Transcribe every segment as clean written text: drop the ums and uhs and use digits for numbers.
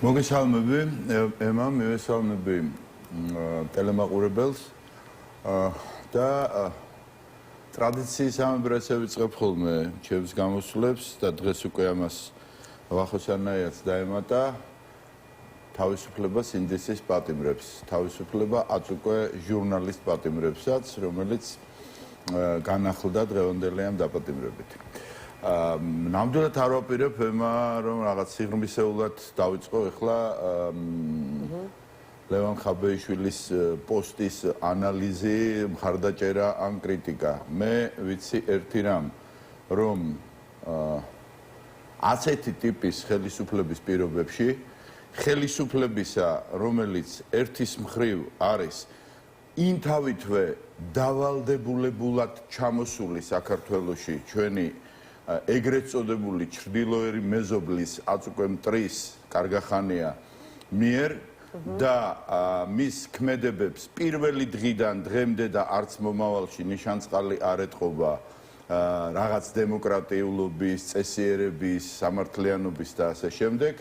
მოგესალმები, ემა, მივესალმები ტელემაყურებელს და ტრადიციის ამბრეს ვიწყებ ხოლმე ჩემს გამოსვლებს და დღეს უკვე ამას ვახოსანაიაც დაემატა თავისუფლება სინდისის პატიმრებს, თავისუფლება აწ უკვე ჟურნალისტ პატიმრებსაც, რომელიც განახლდა დღევანდელი ამ დაპატიმრებით. ნამდვილად არ ვაპირებ ემა რომ რაღაც სიღრმისეულად დავიწყო ეხლა ლევან ხაბეიშვილის პოსტის ანალიზი, მხარდაჭერა ან კრიტიკა. მე ვიცი ერთი რამ, რომ ასეთი ტიპის ხელისუფლების პირობებში, ხელისუფლებისა, რომელიც ერთის მხრივ არის იმთავითვე დავალდებულებულად ჩამოსული საქართველოში ჩვენი ეგრეთ წოდებული ჩრდილოერი მეზობლის აწ უკვე მტრის კარგახანია მიერ და მის ქმედებებს პირველი დღიდან დღემდე და არც მომავალში ნიშანწყალი არ ეტყობა რაღაც დემოკრატიულობის, წესიერების, სამართლიანობის და ასე შემდეგ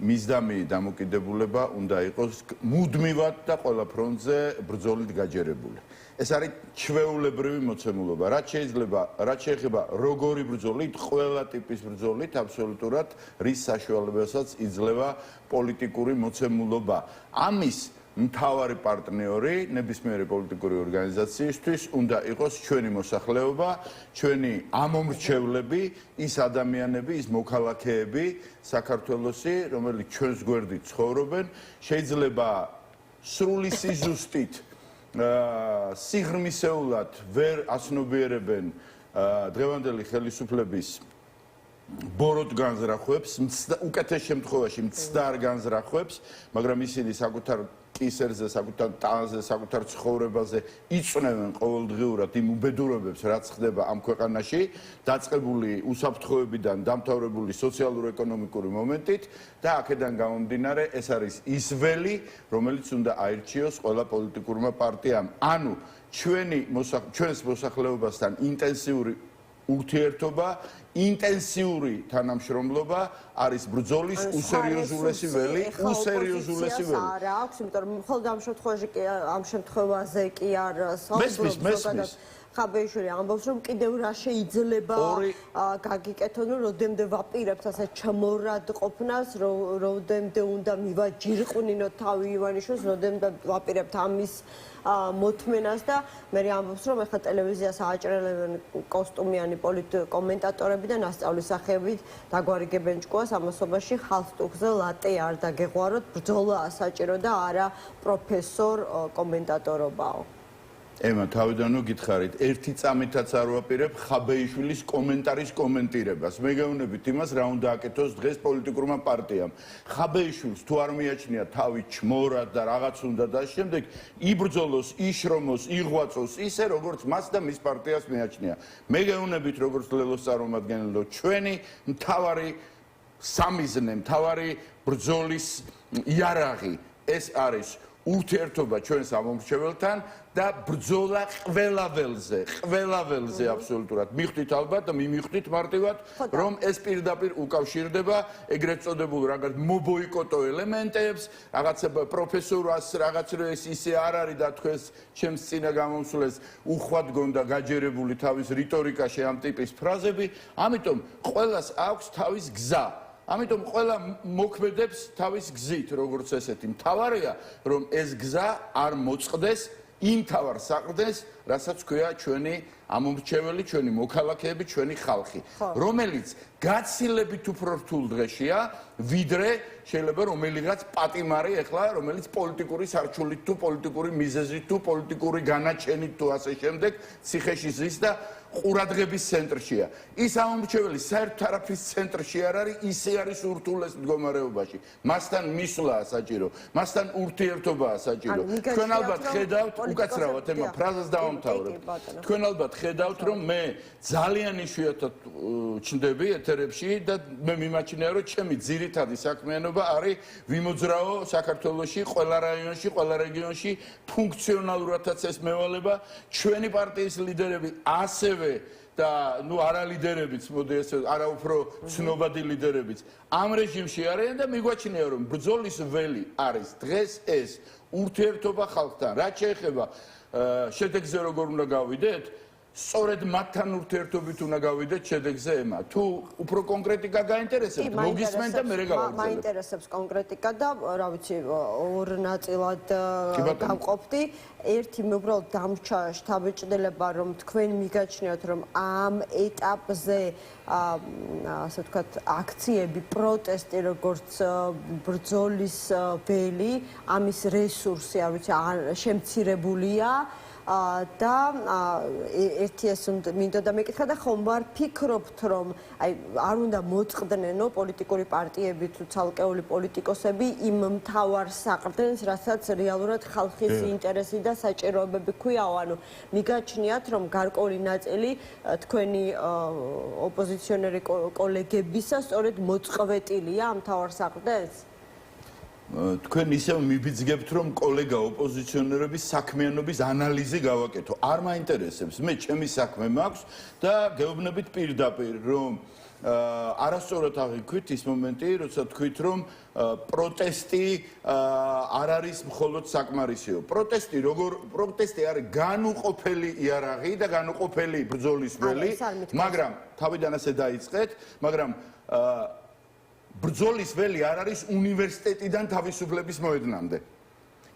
მისდამი დამოკიდებულება უნდა იყოს მუდმივად და ყველა ფრონტზე ბრძოლით გაჯერებული. ეს არის ჩვეულებრივი მოცემულობა. რაც შეეხება როგორი ბრძოლით, ყველა ტიპის ბრძოლით აბსოლუტურად რის საშუალებასაც იძლევა პოლიტიკური მოცემულობა. ამის მთავარი პარტნიორი ნებისმიერი პოლიტიკური ორგანიზაციისთვის უნდა იყოს ჩვენი მოსახლეობა, ჩვენი ამომრჩევლები, ის ადამიანები, ის მოქალაქეები საქართველოსი, რომელიც ჩვენს გვერდით ცხოვრობენ, შეიძლება სრული სიზუსტით სიღრმისეულად ვერ აცნობიერებენ დღევანდელი ხელისუფლების ბოროტ განზრახვებს, უკეთეს შემთხვევაში მცდარ განზრახვებს, მაგრამ ისინი საკუთარ კისერზე, საკუთარ ტანზე, საკუთარ ცხოვრებაზე იწვნევენ ყოველდღიურად იმ უბედურებებს, რაც ხდება ამ ქვეყანაში, დაწყებული უსაფრთხოებიდან დამთავრებული სოციალურ-ეკონომიკური მომენტით და აქედან გამომდინარე, ეს არის ის ველი, რომელიც უნდა აირჩიოს ყველა პოლიტიკურმა პარტიამ. ანუ ჩვენს მოსახლეობასთან ინტენსიური ურთიერთობა, ინტენსიური თანამშრომლობა არის ბრძოლის უსერიოზულესი ველი, უსერიოზულესი ველი. არა აქვს, იმიტომ რომ მხოლოდ ამ შემთხვევაზე კი არ მესმის. ხაბეიშვილი ამბობს, რომ კიდევ რა შეიძლება გაგიკეთონ, რომ როდემდე ვაპირებთ ასე ჩმორად ყოფნას, როდემდე უნდა მივაჯირყვნინოთ თავი ივანიშვილს, როდემდე ვაპირებთ ამის მოთმენას და მე ამბობს, რომ ეხლა ტელევიზიას ააჭრელებენ კოსტუმიანი კომენტატორები და ნასწავლისახეებით დაგვარიგებენ ჭკუას ამასობაში ხალხტუხზე ლატე არ დაგეღვაროთ, ბრძოლაა საჭირო და არა პროფესორ კომენტატორობაო. ემა, თავიდანო გითხარით, ერთი წამითაც არ ვაპირებ ხაბეიშვილის კომენტარის კომენტირებას. მე გეუბნებით იმას, რა უნდა აკეთოს დღეს პოლიტიკურმა პარტიამ. ხაბეიშვილს თუ არ მიაჩნია თავი ჩმორად და რაღაც უნდა და შემდეგ იბრძოლოს, იშრომოს, იღვაწოს ისე, როგორც მას და მის პარტიას მიაჩნია. მე გეუბნებით, როგორც ლელოს წარმომადგენელო, ჩვენი მთავარი სამიზნე, მთავარი ბრძოლის იარაღი ეს არის ურთიერთობა ჩვენს ამომრჩეველთან და ბრძოლა ყველა ველზე აბსოლუტურად. მივხვდით ალბათ და მიმივხვდით მარტივად, რომ ეს პირდაპირ უკავშირდება ეგრეთ წოდებულ რაღაც მობოიკოტო ელემენტებს, რაღაცა პროფესორას, რაღაც ისე არ არის და თქვენს ჩემს წინა გამომსვლელს უხვად გონდა გაჯერებული თავის რიტორიკაში ამ ტიპის ფრაზები, ამიტომ ყველას აქვს თავის გზა. ამიტომ ყველა მოქმედებს თავის გზით, როგორც ესეთი. მთავარია, რომ ეს გზა არ მოწყდეს იმ თავარ საყრდენს, რასაც ქვია ჩვენი ამომრჩეველი, ჩვენი მოქალაქეები, ჩვენი ხალხი, რომელიც გაცილებით უფრო რთულ დღეშია, ვიდრე შეიძლება რომელიღაც პატიმარი ეხლა, რომელიც პოლიტიკური სარჩულით თუ პოლიტიკური მიზეზით თუ პოლიტიკური განაჩენით თუ ასე შემდეგ ციხეში ზის და ყურადღების ცენტრშია. ის ამომრჩეველი საერთოდ არაფრის ცენტრში არ არის, ისე არის ურთულეს მდგომარეობაში. მასთან მისვლაა საჭირო, მასთან ურთიერთობაა საჭირო. თქვენ ალბათ ხედავთ, უკაცრავად ემა ფრაზას დავამთავრებ. თქვენ ალბათ ხედავთ, რომ მე ძალიან იშვიათად ჩნდები ეთერებში და მე მიმაჩნია, რომ ჩემი ძირითადი საქმიანობა არის ვიმოძრაო საქართველოში, ყველა რაიონში, ყველა რეგიონში ფუნქციონალურადაც ეს მევალება, ჩვენი პარტიის ლიდერები ასევე და ნუ არა ლიდერებიც, მოდი ესე, არა უფრო ცნობადი ლიდერებიც ამ რეჟიმში არიან და მიგვაჩნია რომ ბრძოლის ველი არის დღეს ეს ურთიერთობა ხალხთან. რაც შეეხება შედეგზე როგორ უნდა გავიდეთ, სწორედ მათთან ურთიერთობით უნდა გავიდეთ შედეგზე ემა. თუ უფრო კონკრეტიკა გაინტერესებთ, მოგისმენთ და მე გავაგრძელებ. მაინტერესებს კონკრეტიკა და რა ვიცი, ორ ნაწილად გავყოფდი. ერთი მე უბრალოდ დამრჩა შთაბეჭდილება, რომ თქვენ მიგაჩნიოთ, რომ ამ ეტაპზე ასე ვთქვათ, აქციები, პროტესტი, როგორც ბრძოლის ველი, ამის რესურსი, არ ვიცი, შემცირებულია. და ერთი ეს მინდოდა მეკითხა და ხომ ვარ ფიქრობთ რომ აი არ უნდა მოწყდნენო პოლიტიკური პარტიები თუ ცალკეული პოლიტიკოსები იმ მთავარ საყრდენს, რასაც რეალურად ხალხის ინტერესი და საჭიროებები ქვიაო, ანუ მიგაჩნიათ რომ გარკვეული ნაწილი თქვენი ოპოზიციონერი კოლეგებისა სწორედ მოწყვეტილია ამ მთავარ საყრდენს? თქვენ ისევ მიბიძგებთ რომ კოლეგა ოპოზიციონერების საქმიანობის ანალიზი გავაკეთო. არ მაინტერესებს, მე ჩემი საქმე მაქვს და გეუბნებით პირდაპირ რომ არასწორად აღიქვით ის მომენტი, როცა თქვით რომ პროტესტი არ არის მხოლოდ საკმარისიო. პროტესტი არის განუყოფელი იარაღი და განუყოფელი ბრძოლის ველი, მაგრამ თავიდან ასე დაიწყეთ, მაგრამ ბრძოლის ველი არ არის უნივერსიტეტიდან თავისუფლების მოედნამდე.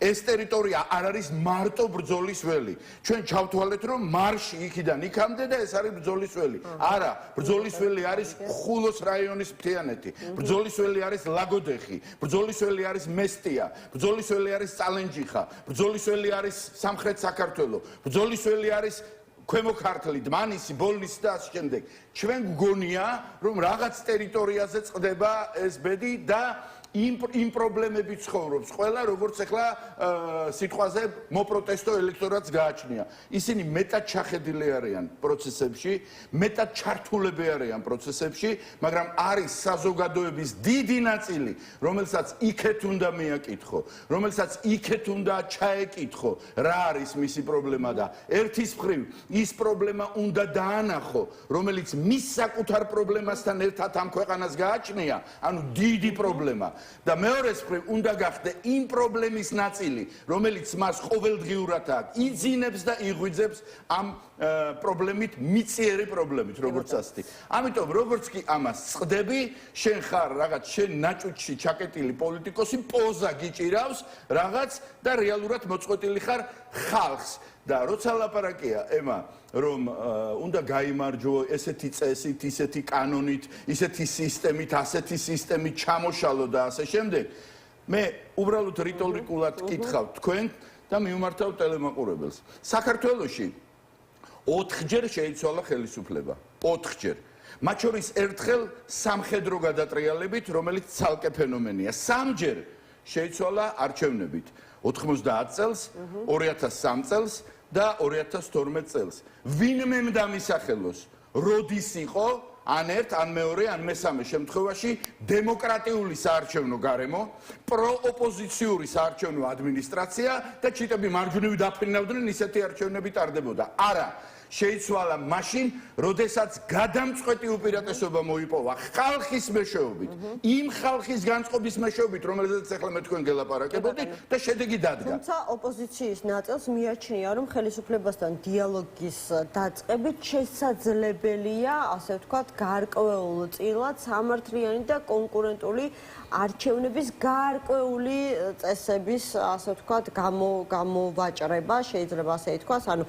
ეს ტერიტორია არ არის მარტო ბრძოლის ველი. ჩვენ ჩავთვალეთ რომ მარში იქიდან იქამდე და ეს არის ბრძოლის ველი. არა, ბრძოლის ველი არის ხულოს რაიონის მთიანეთი. ბრძოლის ველი არის ლაგოდეხი, ბრძოლის ველი არის მესტია, ბრძოლის ველი არის წალენჯიხა, ბრძოლის ველი არის სამხრეთ საქართველო, ბრძოლის ველი არის ქვემო ქართლი, დმანისი, ბოლნისი და ასე შემდეგ. ჩვენ გგონია, რომ რაღაც ტერიტორიაზე წყდება ეს ბედი და იმ პრობლემებით ცხოვრობს. ყველა როგორც ახლა სიტყვაზე მოპროტესტო ელექტორატს გააჩნია. ისინი მეტად ჩახედილი არიან პროცესებში, მეტად ჩართულები არიან პროცესებში, მაგრამ არის საზოგადოების დიდი ნაწილი, რომელსაც იქეთ უნდა მიაკითხო, რომელსაც იქეთ უნდა ჩაეკითხო, რა არის მისი პრობლემა და ერთის მხრივ ის პრობლემა უნდა დაანახო, რომელიც მის საკუთარ პრობლემასთან ერთად ამ ქვეყანას გააჩნია, ანუ დიდი პრობლემა. და მეორეს მხრივ უნდა გახდე იმ პრობლემის ნაწილი, რომელიც მას ყოველდღიურად აქვს, იძინებს და იღვიძებს ამ პრობლემით, მიწიერი პრობლემით, როგორც ასეთი. ამიტომ როგორც კი ამას წდები, შენ ხარ რაღაც შენ ნაჭუჭში ჩაკეტილი პოლიტიკოსი, პოზა გიჭირავს რაღაც და რეალურად მოწყვეტილი ხარ ხალხს. და როცა ლაპარაკია ემა რომ უნდა გაიმარჯვო ესეთი წესით, ისეთი კანონით, ისეთი სისტემით, ასეთი სისტემით ჩამოშალო და ასე შემდეგ, მე უბრალოდ რიტორიკულად კითხავ თქვენ და მივმართავ ტელემაყურებელს. საქართველოში 4-ჯერ შეიცვალა ხელისუფლება. 4-ჯერ. მათ შორის ერთხელ სამხედრო გადატრიალებით, რომელიც ცალკე ფენომენია. 3-ჯერ შეიცვალა არჩევნებით. 90 წელს, 2003 წელს და 2012 წელს. ვინმე დამისახელოს, როდის იყო ან ერთ, ან მეორე, ან მესამე შემთხვევაში დემოკრატიული საარჩევნო გარემო, პროოპოზიციური საარჩევნო ადმინისტრაცია და ჩიტები მარჯვნივ დაფრინავდნენ, ისეთი არჩევნები ტარდებოდა. არა, შეიცვალა მაშინ, როდესაც გადამწყვეტი უპირატესობა მოიპოვა ხალხის მეშვეობით, იმ ხალხის განწყობის მეშვეობით, რომელზეც ახლა მე თქვენ გელაპარაკებოდით და შედეგი დადგა. თუმცა ოპოზიციის ნაწილს მიაჩნია, რომ ხელისუფლებასთან დიალოგის დაწყებით შესაძლებელია, ასე ვთქვათ, გარკვეულწილად სამართლიანი და კონკურენტული არჩევნების გარკვეული წესების, ასე ვთქვათ, გამოვაჭრება, შეიძლება ასე ითქვას, ანუ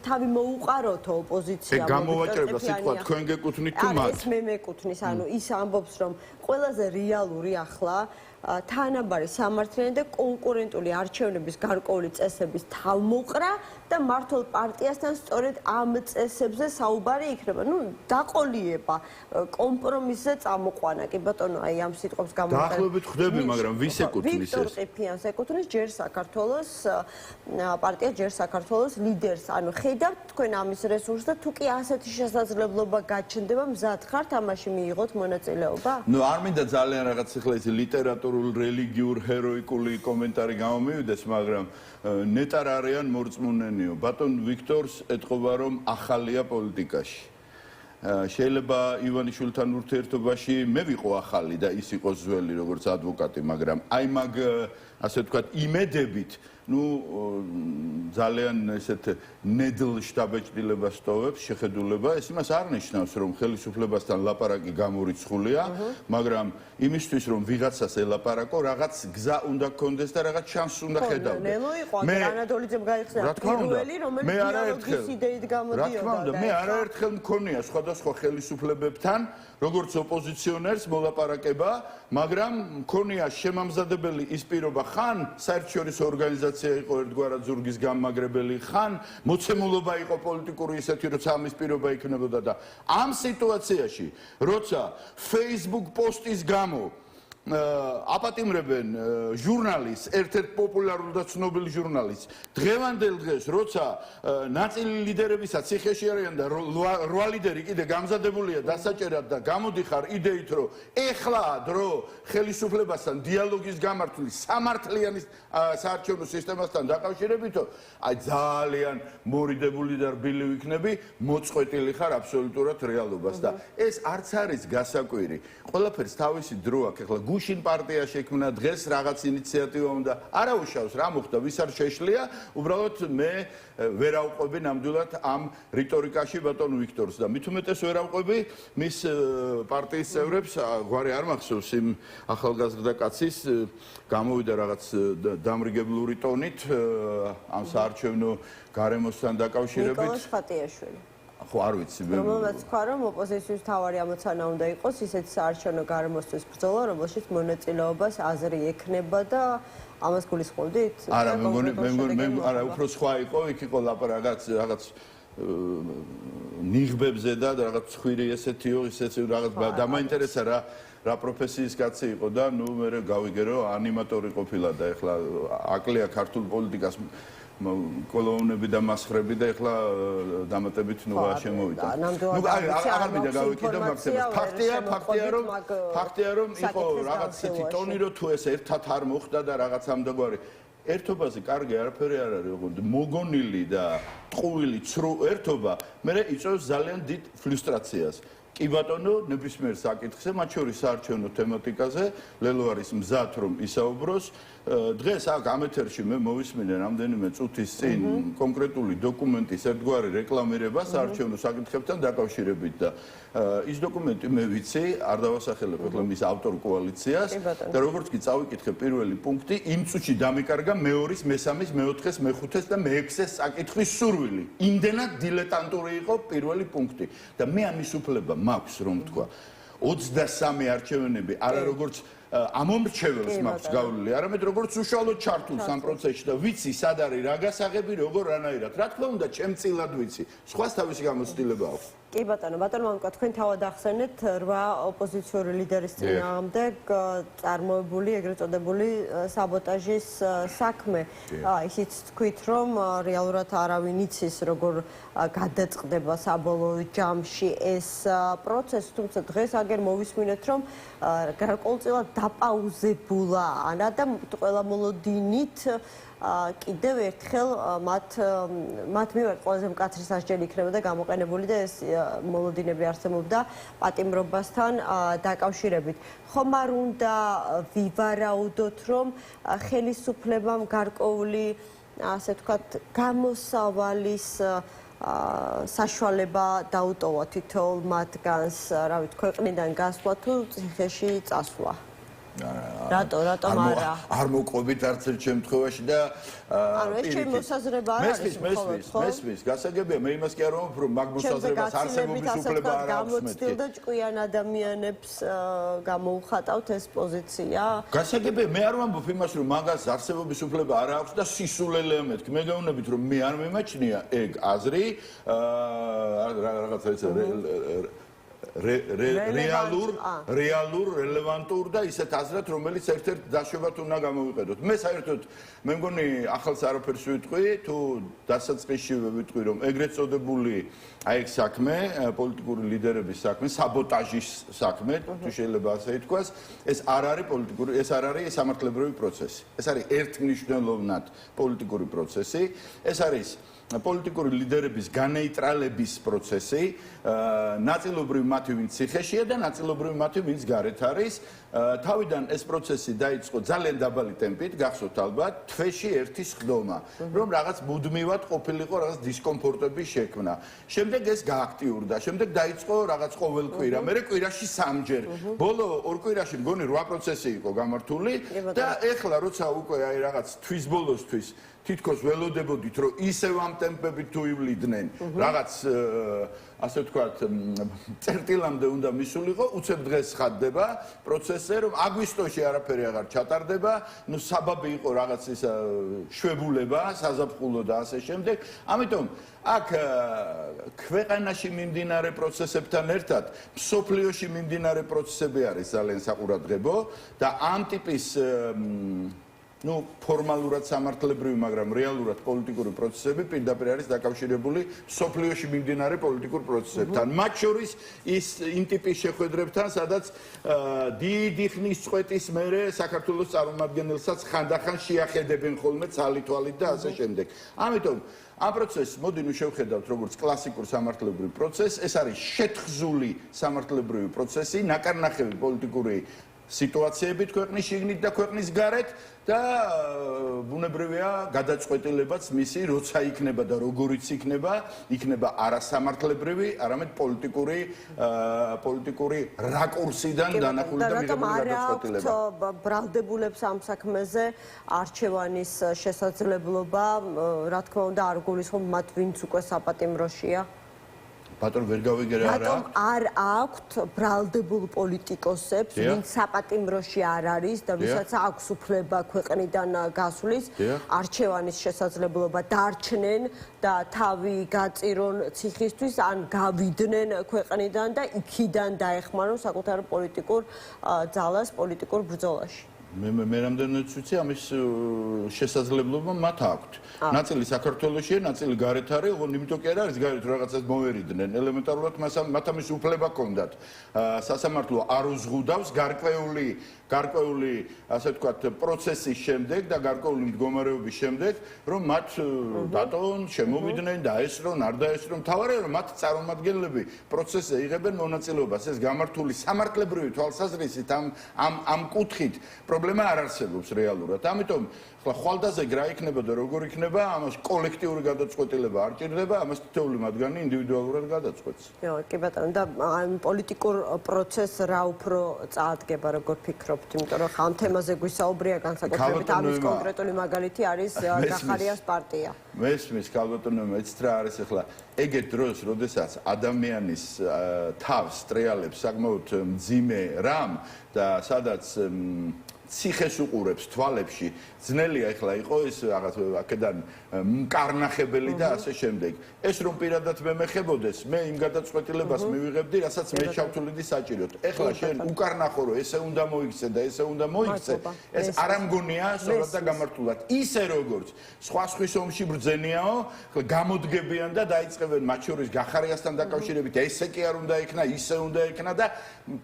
თავი მოუყაროთო ოპოზიცია. გამოვაჭრება სიტყვა თქვენ გეკუთვნით თუ მათ? ეს მე მეკუთვნის, ანუ ის ამბობს, რომ ყველაზე რეალური ახლა თანაბარი სამართლიანი და კონკურენტული არჩევნების გარკვეული წესების თავმოყრა და მართლ პარტიასთან სწორედ ამ წესებზე საუბარი იქნება. ნუ დაყოლიება, კომპრომისზე წამოყვანა, კი ბატონო, აი ამ სიტყვებს გამოვიყენებ. დაახლოებით ხვდები, მაგრამ ვის ეკუთვნის ეს? ვიქტორ ყიფიანს ეკუთვნის ჯერ საქართველოს პარტია ჯერ საქართველოს ლიდერს. ანუ ხედავთ თქვენ ამის რესურსს და თუ კი ასეთი შესაძლებლობა გაჩნდება, მზად ხართ ამაში მიიღოთ მონაწილეობა? ნუ არ მინდა ძალიან რაღაც ახლა ეს ლიტერატურა ლიტერატურულ, რელიგიურ, ჰეროიკული კომენტარი გამომივიდეს, მაგრამ ნეტარ არიან მორწმუნენიო. ბატონ ვიქტორს ეთყობა, რომ ახალია პოლიტიკაში. შეიძლება ივანიშვილთან ურთიერთობაში მე ვიყო ახალი და ის იყო ძველი როგორც ადვოკატი, მაგრამ აი მაგ ასე ვთქვათ იმედებით ძალიან ესეთ ნედლ შთაბეჭდილებას ტოვებს შეხედულება, ეს იმას არ ნიშნავს, რომ ხელისუფლებასთან ლაპარაკი გამორიცხულია, მაგრამ იმისთვის, რომ ვიღაცას ელაპარაკო, რაღაც გზა უნდა გქონდეს და რაღაც შანსი უნდა ხედავდე. მე ანატოლიძემ გაიხსნა პირველი, რომელიც დიალოგის იდეით გამოდიოდა. რა თქმა უნდა, მე არაერთხელ მქონია სხვადასხვა ხელისუფლებებთან, როგორც ოპოზიციონერს მოლაპარაკება, მაგრამ მქონია შემამზადებელი ის პირობა, ხან საერთაშორისო ორგანიზაცია იყო ერთგვარად ზურგის გამაგრებელი, ხან მოცემულობა იყო პოლიტიკური ისეთი, როცა ამის პირობა იქნებოდა და ამ სიტუაციაში, როცა Facebook პოსტის გამო აპატიმრებენ ჟურნალისტს, ერთ-ერთ პოპულარულ და ცნობილ ჟურნალისტს. დღევანდელ დღეს, როცა ნაწილი ლიდერებისა ციხეში არიან და 8 ლიდერი კიდე გამზადებულია დასაჭერად და გამოდიხარ იდეით, რომ ეხლაა დრო ხელისუფლებასთან დიალოგის გამართვლის სამართლიანი საარჩევნო სისტემასთან დაკავშირებითო, აი ძალიან მორიდებული და რბილი ვიქნები, მოწყვეტილი ხარ აბსოლუტურად რეალობას და ეს არც არის გასაკვირი. ყველაფერს თავისი დრო აქვს. ეხლა გუშინ პარტია შექმნა, დღეს რაღაც ინიციატივა უნდა. არა უშავს რა მოხდა, ვის არ შეშლია, უბრალოდ მე ვერ ავყვები ნამდვილად ამ რიტორიკაში ბატონ ვიქტორს და მით უმეტეს ვერ ავყვები მის პარტიის წევრებს, გვარი არ მახსოვს იმ ახალგაზრდა კაცის გამოვიდა რაღაც დამრიგებლური ტონით ამ საარჩევნო გარემოსთან დაკავშირებით. ნიკოლოზ ხატიაშვილი. ხო არ ვიცი მე რომელმაც თქვა რომ ოპოზიციის მთავარი ამოცანა უნდა იყოს ისეთი საარჩევნო გარემოსთვის ბრძოლა, რომელშიც მონაწილეობას აზრი ექნება და ამას გულისხმობდით? არა, მე მგონი არა, უფრო სხვა იყო, იქ იყო რაღაც ნიღბებზე და რაღაც ხვირი ესეთიო, ისეთი რაღაც დამაინტერესა რა პროფესიის კაცი იყო და ნუ მე გავიგე რომ ანიმატორი ყოფილა და ეხლა აკლია ქართულ პოლიტიკას კოლონები და მასხრები და ეხლა დამატებით ნუღა შემოვიდა. ნუ აღარ მინდა გავიკიდო მაქსიმალს. ფაქტია რომ იყო რაღაც ისეთი ტონი რომ თუ ეს ერთად არ მოხდა და რაღაც ამდაგვარი ერთობაზე კარგი არაფერი არ არის, ოღონდ მოგონილი და ტყუილი ცრუ ერთობა მე იწვევს ძალიან დიდ ფრუსტრაციას. კი ბატონო, ნებისმიერ საკითხზე, მათ შორის საარჩევნო თემატიკაზე, ლელო არის მზად რომ ისაუბროს. დღეს აქ ამ ეთერში მე მოვისმინე რამდენიმე წუთის წინ კონკრეტული დოკუმენტის ერთგვარი რეკლამირება საარჩევნო საკითხებთან დაკავშირებით და ის დოკუმენტი მე ვიცი, არ დავასახელებ ეხლა მის ავტორ კოალიციას და როგორც კი წავიკითხე პირველი პუნქტი, იმ წუთში დამიკარგა მეორის, მესამის, მეოთხეს, მეხუთეს და მეექვსეს საკითხის სურვილი. იმდენად დილეტანტური იყო პირველი პუნქტი და მე ამის უფლება მაქვს რომ თქვა 23 არჩევნები არა როგორც ამომრჩეველს მაქვს გავლილი, არამედ როგორც უშუალოდ ჩართულს ამ პროცესში და ვიცი სად არის რა გასაღები, როგორ რანაირად. რა თქმა უნდა, ჩემწილად ვიცი. სხვას თავისი გამოცდილება აქვს. კი ბატონო, ბატონო, თქვენ თავად ახსენეთ 8 ოპოზიციური ლიდერის წინააღმდეგ წარმოებული ეგრეთ წოდებული საბოტაჟის საქმე. ისიც თქვით, რომ რეალურად არავინ იცის, როგორ გადაწყდება საბოლოო ჯამში ეს პროცესი, თუმცა დღეს აგერ მოვისმინეთ, რომ გარკვეულწილად დაპაუზებულა ანა და ყველა მოლოდინით კიდევ ერთხელ მათ მიმართ ყველაზე მკაცრი სასჯელი იქნება და გამოყენებული და ეს მოლოდინები არსებობდა პატიმრობასთან დაკავშირებით. ხომ არ უნდა ვივარაუდოთ, რომ ხელისუფლებამ გარკვეული ასე ვთქვათ გამოსავალის საშუალება დაუტოვა თითოეულ მათგანს, რა ვიცი, ქვეყნიდან გასვლა თუ ციხეში წასვლა. რატომ არა? არ მოყვებით არც ერთ შემთხვევაში და ანუ ეს ჩემი მოსაზრება არ არის მხოლოდ, ხო? მესმის, გასაგებია, მე იმას კი არ ვამბობ, რომ მაგ მოსაზრებას არსებობის უფლება არ აქვს მეთქი. გამოცდილ და ჭკვიან ადამიანებს გამოუხატავთ ეს პოზიცია? გასაგებია, მე არ ვამბობ იმას, რომ მაგას არსებობის უფლება არ აქვს და სისულელეა მეთქი. მე გავუნებით, რომ მე არ მიმაჩნია ეგ აზრი, რაღაცა რეალურ, რელევანტურ და ისეთ აზრად, რომელიც ერთ-ერთ დაშვებად უნდა გამოვიყენოთ. მე საერთოდ მე მგონი ახალს არაფერს ვიტყვი, თუ დასაწყისშივე ვიტყვი, რომ ეგრეთ წოდებული აი ეს საქმე, პოლიტიკური ლიდერების საქმე, საბოტაჟის საქმე, თუ შეიძლება ასე ითქვას, ეს არ არის პოლიტიკური, ეს არ არის სამართლებრივი პროცესი. ეს არის ერთმნიშვნელოვნად პოლიტიკური პროცესი. ეს არის პოლიტიკური ლიდერების განეიტრალების პროცესი, ნაწილობრივ მათი ვინც ციხეშია და ნაწილობრივ მათი ვინც გარეთ არის. თავიდან ეს პროცესი დაიწყო ძალიან დაბალი ტემპით, გახსოვთ ალბათ, თვეში ერთი სხდომა, რომ რაღაც მუდმივად ყოფილიყო რაღაც დისკომფორტების შექმნა. შემდეგ ეს გააქტიურდა, შემდეგ დაიწყო რაღაც ყოველ კვირა, მერე კვირაში სამჯერ. ბოლო ორ კვირაში მგონი 8 პროცესი იყო გამართული და ეხლა როცა უკვე აი რაღაც თვის ბოლოსთვის თითქოს ველოდებოდით, რომ ისევ ამ ტემპებით თუ ივლიდნენ, რაღაც ასე ვთქვათ, წერტილამდე უნდა მისულიყო, უცებ დღეს ხადდება პროცესზე, რომ აგვისტოში არაფერი აღარ ჩატარდება, ნუ საბაბი იყო რაღაც ის შვებულება, საზაფხულო და ასე შემდეგ. ამიტომ აქ ქვეყანაში მიმდინარე პროცესებთან ერთად მსოფლიოში მიმდინარე პროცესები არის ძალიან საყურადღებო და ამ ტიპის ფორმალურად სამართლებრივი, მაგრამ რეალურად პოლიტიკური პროცესები პირდაპირ არის დაკავშირებული სოფლიოში მიმდინარე პოლიტიკურ პროცესებთან. მათ შორის ის იმ ტიპის შეხვედრებთან, სადაც დიდი ხნის წვეთის მერე საქართველოს წარმომადგენელსაც ხანდახან შეახედებენ ხოლმე ცალი-თვალით და ასე შემდეგ. ამიტომ ამ პროცესს მოდი ნუ შევხედავთ როგორც კლასიკურ სამართლებრივ პროცესს. ეს არის შეთხზული სამართლებრივი პროცესი, ნაკარნახევი პოლიტიკური სიტუაციებით ქვეყნის შიგნით და ქვეყნის გარეთ და ბუნებრივია გადაწყვეტილებაც მისი როცა იქნება და როგორიც იქნება არასამართლებრივი, არამედ პოლიტიკური რაკურსიდან დანახული და მიღებული გადაწყვეტილება. ბრალდებულებს ამ საქმეზე არჩევანის შესაძლებლობა, რა თქმა უნდა, არ გულისხმობ მათ, ვინც უკვე საპატიმროშია. ბატონო ვერ გავიგე რა რატომ არ აქვთ ბრალდებულ პოლიტიკოსებს, ვინც საპატიმროში არ არის და ვისაც აქვს უფლება ქვეყნიდან გასვლის, არჩევანის შესაძლებლობა დარჩნენ და თავი გაწირონ ციხისთვის, ან გავიდნენ ქვეყნიდან და იქიდან დაეხმარონ საკუთარ პოლიტიკურ ძალას, პოლიტიკურ ბრძოლაში. მე რამდენიც ვიცი, ამის შესაძლებლობა მათ აქვთ. ნაწილი საქართველოშია, ნაწილი გარეთ არის, ოღონდ იმიტომ კი არ არის გარეთ რაღაცას მოვერიდნენ. ელემენტარულად მათ ამის უფლება ჰქონდათ. სასამართლო არ უზღუდავს გარკვეული, ასე ვთქვათ, პროცესის შემდეგ და გარკვეული მდგომარეობის შემდეგ, რომ მათ დატოვონ, შემოვიდნენ, დაესწრონ, არ დაესწრონ. მთავარია, რომ მათ წარმომადგენლები პროცესზე იღებენ მონაწილეობას. ეს გამართული სამართლებრივი თვალსაზრისით ამ კუთხით პრობლემა არ არსებობს რეალურად. ამიტომ ხვალდაზე რა იქნება და როგორ იქნება, ამას კოლექტიური გადაწყვეტილება არ ჭირდება, ამას თითოეული მათგანი ინდივიდუალურად გადაწყვეტს. კი ბატონო, და ამ პოლიტიკურ პროცესს რა უფრო წაადგება, როგორ ფიქრობთ, იმიტომ რომ ამ თემაზე გვისაუბრია განსაკუთრებით, ამის კონკრეტული მაგალითი არის გახარიას პარტია. მესმის, ქალბატონო, მეც რა არის ახლა ეგეთ დროს, როდესაც ადამიანის თავს ტრიალებს საკმაოდ მძიმე რამ და სადაც ციხეს უყურებს თვალებში, ძნელია ახლა იყო ეს რაღაც აქედან მკარნახებელი და ასე შემდეგ. ეს რომ პირადად მე მეხებოდეს, მე იმ გადაწყვეტილებას მივიღებდი, რასაც მე ჩავთვლიდი საჭიროდ. ახლა შენ უკარნახო რომ ესე უნდა მოიქცე და ესე უნდა მოიქცე, ეს არ ამგონია სწორად და გამართულად. ისე როგორც სხვა ომში ბრძენიაო, გამოდგებიან და დაიწყებენ მათ შორის გახარიასთან დაკავშირებით, ესე კი არ უნდა იქნა, ისე უნდა იქნა და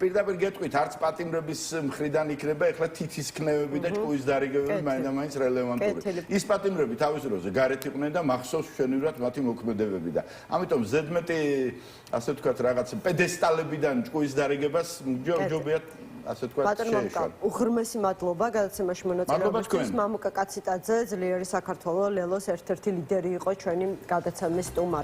პირდაპირ გეტყვით, არც პატიმრების მხრიდან იქნება ახლა თითის ქნევები და ჭკუის დარიგებები მაინც რელევანტური. ის პატიმრები თავის დროზე გარეთ იყვნენ და მახსოვს მშვენივრად მათი მოქმედებები და ამიტომ ზედმეტი, ასე ვთქვათ, რაღაც პედესტალებიდან ჭკუის დარიგებას ჯობიათ, ასე ვთქვათ, შეეშალ. უღრმესი მადლობა გადაცემაში მონაწილეობისთვის. მამუკა კაციტაძე, ძლიერი საქართველო, ლელოს ერთ-ერთი ლიდერი იყო ჩვენი გადაცემის სტუმარი.